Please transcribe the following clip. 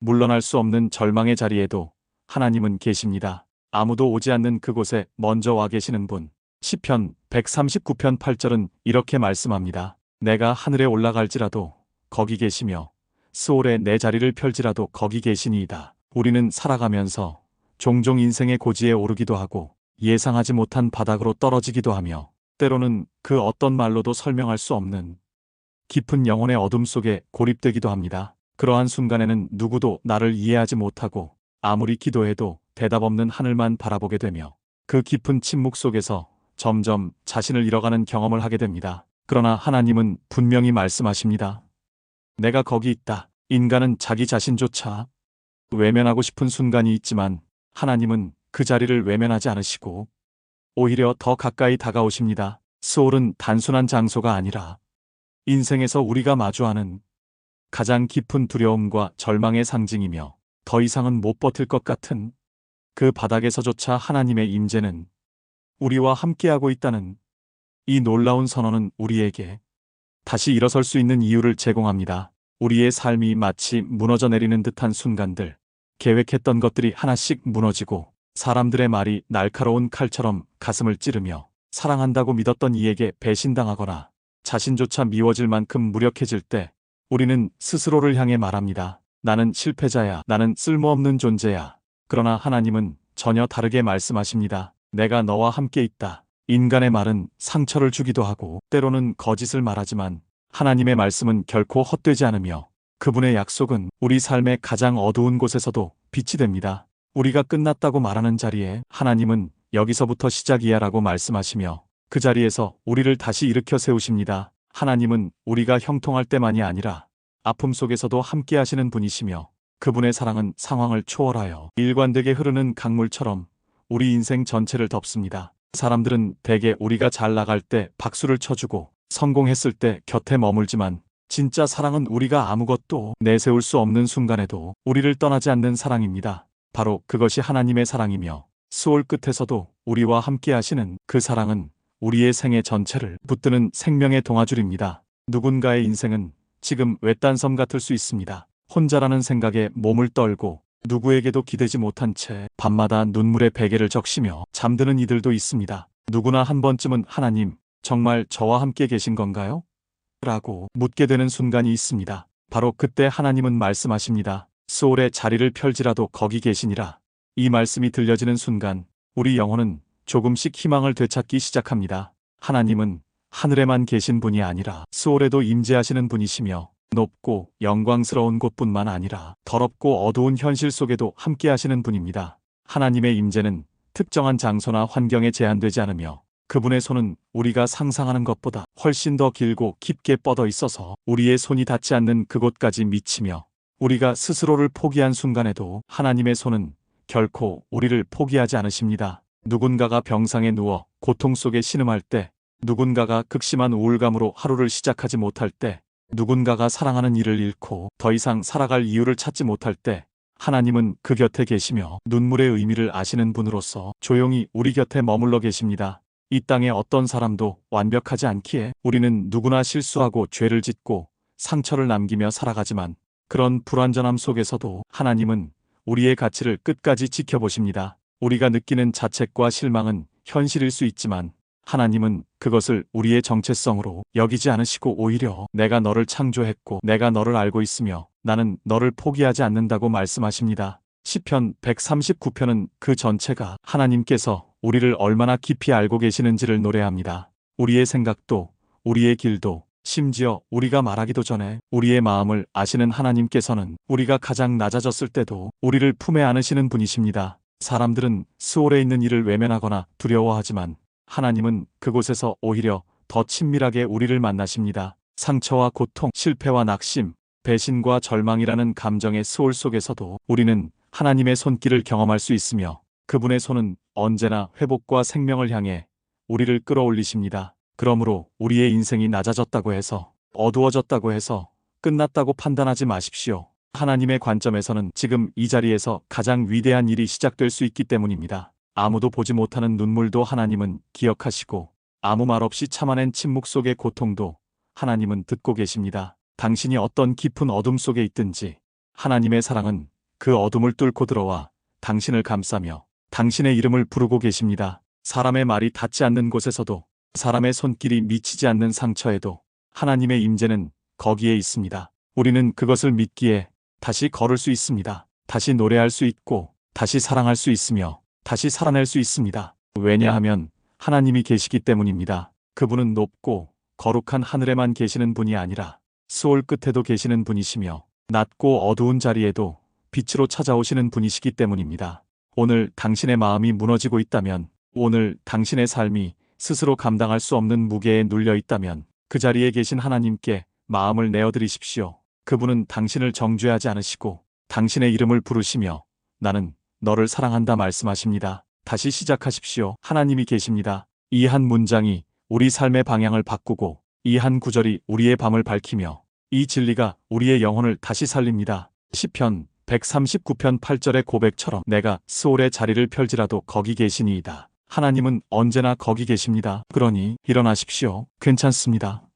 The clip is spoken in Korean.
물러날 수 없는 절망의 자리에도 하나님은 계십니다. 아무도 오지 않는 그곳에 먼저 와 계시는 분. 시편 139편 8절은 이렇게 말씀합니다. 내가 하늘에 올라갈지라도 거기 계시며 스올에 내 자리를 펼지라도 거기 계시니이다. 우리는 살아가면서 종종 인생의 고지에 오르기도 하고 예상하지 못한 바닥으로 떨어지기도 하며 때로는 그 어떤 말로도 설명할 수 없는 깊은 영혼의 어둠 속에 고립되기도 합니다. 그러한 순간에는 누구도 나를 이해하지 못하고 아무리 기도해도 대답 없는 하늘만 바라보게 되며 그 깊은 침묵 속에서 점점 자신을 잃어가는 경험을 하게 됩니다. 그러나 하나님은 분명히 말씀하십니다. 내가 거기 있다. 인간은 자기 자신조차 외면하고 싶은 순간이 있지만 하나님은 그 자리를 외면하지 않으시고 오히려 더 가까이 다가오십니다. 스올은 단순한 장소가 아니라 인생에서 우리가 마주하는 가장 깊은 두려움과 절망의 상징이며 더 이상은 못 버틸 것 같은 그 바닥에서조차 하나님의 임재는 우리와 함께하고 있다는 이 놀라운 선언은 우리에게 다시 일어설 수 있는 이유를 제공합니다. 우리의 삶이 마치 무너져 내리는 듯한 순간들, 계획했던 것들이 하나씩 무너지고 사람들의 말이 날카로운 칼처럼 가슴을 찌르며 사랑한다고 믿었던 이에게 배신당하거나 자신조차 미워질 만큼 무력해질 때 우리는 스스로를 향해 말합니다. 나는 실패자야. 나는 쓸모없는 존재야. 그러나 하나님은 전혀 다르게 말씀하십니다. 내가 너와 함께 있다. 인간의 말은 상처를 주기도 하고 때로는 거짓을 말하지만 하나님의 말씀은 결코 헛되지 않으며 그분의 약속은 우리 삶의 가장 어두운 곳에서도 빛이 됩니다. 우리가 끝났다고 말하는 자리에 하나님은 여기서부터 시작이야 라고 말씀하시며 그 자리에서 우리를 다시 일으켜 세우십니다. 하나님은 우리가 형통할 때만이 아니라 아픔 속에서도 함께 하시는 분이시며 그분의 사랑은 상황을 초월하여 일관되게 흐르는 강물처럼 우리 인생 전체를 덮습니다. 사람들은 대개 우리가 잘 나갈 때 박수를 쳐주고 성공했을 때 곁에 머물지만 진짜 사랑은 우리가 아무것도 내세울 수 없는 순간에도 우리를 떠나지 않는 사랑입니다. 바로 그것이 하나님의 사랑이며 스올 끝에서도 우리와 함께 하시는 그 사랑은 우리의 생애 전체를 붙드는 생명의 동아줄입니다. 누군가의 인생은 지금 외딴 섬 같을 수 있습니다. 혼자라는 생각에 몸을 떨고 누구에게도 기대지 못한 채 밤마다 눈물의 베개를 적시며 잠드는 이들도 있습니다. 누구나 한 번쯤은 하나님, 정말 저와 함께 계신 건가요? 라고 묻게 되는 순간이 있습니다. 바로 그때 하나님은 말씀하십니다. 스올의 자리를 펼지라도 거기 계시니라. 이 말씀이 들려지는 순간 우리 영혼은 조금씩 희망을 되찾기 시작합니다. 하나님은 하늘에만 계신 분이 아니라 스올에도 임재하시는 분이시며 높고 영광스러운 곳뿐만 아니라 더럽고 어두운 현실 속에도 함께 하시는 분입니다. 하나님의 임재는 특정한 장소나 환경에 제한되지 않으며 그분의 손은 우리가 상상하는 것보다 훨씬 더 길고 깊게 뻗어 있어서 우리의 손이 닿지 않는 그곳까지 미치며 우리가 스스로를 포기한 순간에도 하나님의 손은 결코 우리를 포기하지 않으십니다. 누군가가 병상에 누워 고통 속에 신음할 때, 누군가가 극심한 우울감으로 하루를 시작하지 못할 때, 누군가가 사랑하는 이를 잃고 더 이상 살아갈 이유를 찾지 못할 때 하나님은 그 곁에 계시며 눈물의 의미를 아시는 분으로서 조용히 우리 곁에 머물러 계십니다. 이 땅에 어떤 사람도 완벽하지 않기에 우리는 누구나 실수하고 죄를 짓고 상처를 남기며 살아가지만 그런 불완전함 속에서도 하나님은 우리의 가치를 끝까지 지켜보십니다. 우리가 느끼는 자책과 실망은 현실일 수 있지만 하나님은 그것을 우리의 정체성으로 여기지 않으시고 오히려 내가 너를 창조했고 내가 너를 알고 있으며 나는 너를 포기하지 않는다고 말씀하십니다. 시편 139편은 그 전체가 하나님께서 우리를 얼마나 깊이 알고 계시는지를 노래합니다. 우리의 생각도 우리의 길도 심지어 우리가 말하기도 전에 우리의 마음을 아시는 하나님께서는 우리가 가장 낮아졌을 때도 우리를 품에 안으시는 분이십니다. 사람들은 스올에 있는 이를 외면하거나 두려워하지만 하나님은 그곳에서 오히려 더 친밀하게 우리를 만나십니다. 상처와 고통, 실패와 낙심, 배신과 절망이라는 감정의 스올 속에서도 우리는 하나님의 손길을 경험할 수 있으며 그분의 손은 언제나 회복과 생명을 향해 우리를 끌어올리십니다. 그러므로 우리의 인생이 낮아졌다고 해서, 어두워졌다고 해서 끝났다고 판단하지 마십시오. 하나님의 관점에서는 지금 이 자리에서 가장 위대한 일이 시작될 수 있기 때문입니다. 아무도 보지 못하는 눈물도 하나님은 기억하시고 아무 말 없이 참아낸 침묵 속의 고통도 하나님은 듣고 계십니다. 당신이 어떤 깊은 어둠 속에 있든지 하나님의 사랑은 그 어둠을 뚫고 들어와 당신을 감싸며 당신의 이름을 부르고 계십니다. 사람의 말이 닿지 않는 곳에서도, 사람의 손길이 미치지 않는 상처에도 하나님의 임재는 거기에 있습니다. 우리는 그것을 믿기에 다시 걸을 수 있습니다. 다시 노래할 수 있고, 다시 사랑할 수 있으며, 다시 살아낼 수 있습니다. 왜냐하면 하나님이 계시기 때문입니다. 그분은 높고 거룩한 하늘에만 계시는 분이 아니라 수올 끝에도 계시는 분이시며, 낮고 어두운 자리에도 빛으로 찾아오시는 분이시기 때문입니다. 오늘 당신의 마음이 무너지고 있다면, 오늘 당신의 삶이 스스로 감당할 수 없는 무게에 눌려 있다면, 그 자리에 계신 하나님께 마음을 내어드리십시오. 그분은 당신을 정죄하지 않으시고 당신의 이름을 부르시며 나는 너를 사랑한다 말씀하십니다. 다시 시작하십시오. 하나님이 계십니다. 이 한 문장이 우리 삶의 방향을 바꾸고, 이 한 구절이 우리의 밤을 밝히며, 이 진리가 우리의 영혼을 다시 살립니다. 시편 139편 8절의 고백처럼 내가 스올의 자리를 펼지라도 거기 계시니이다. 하나님은 언제나 거기 계십니다. 그러니 일어나십시오. 괜찮습니다.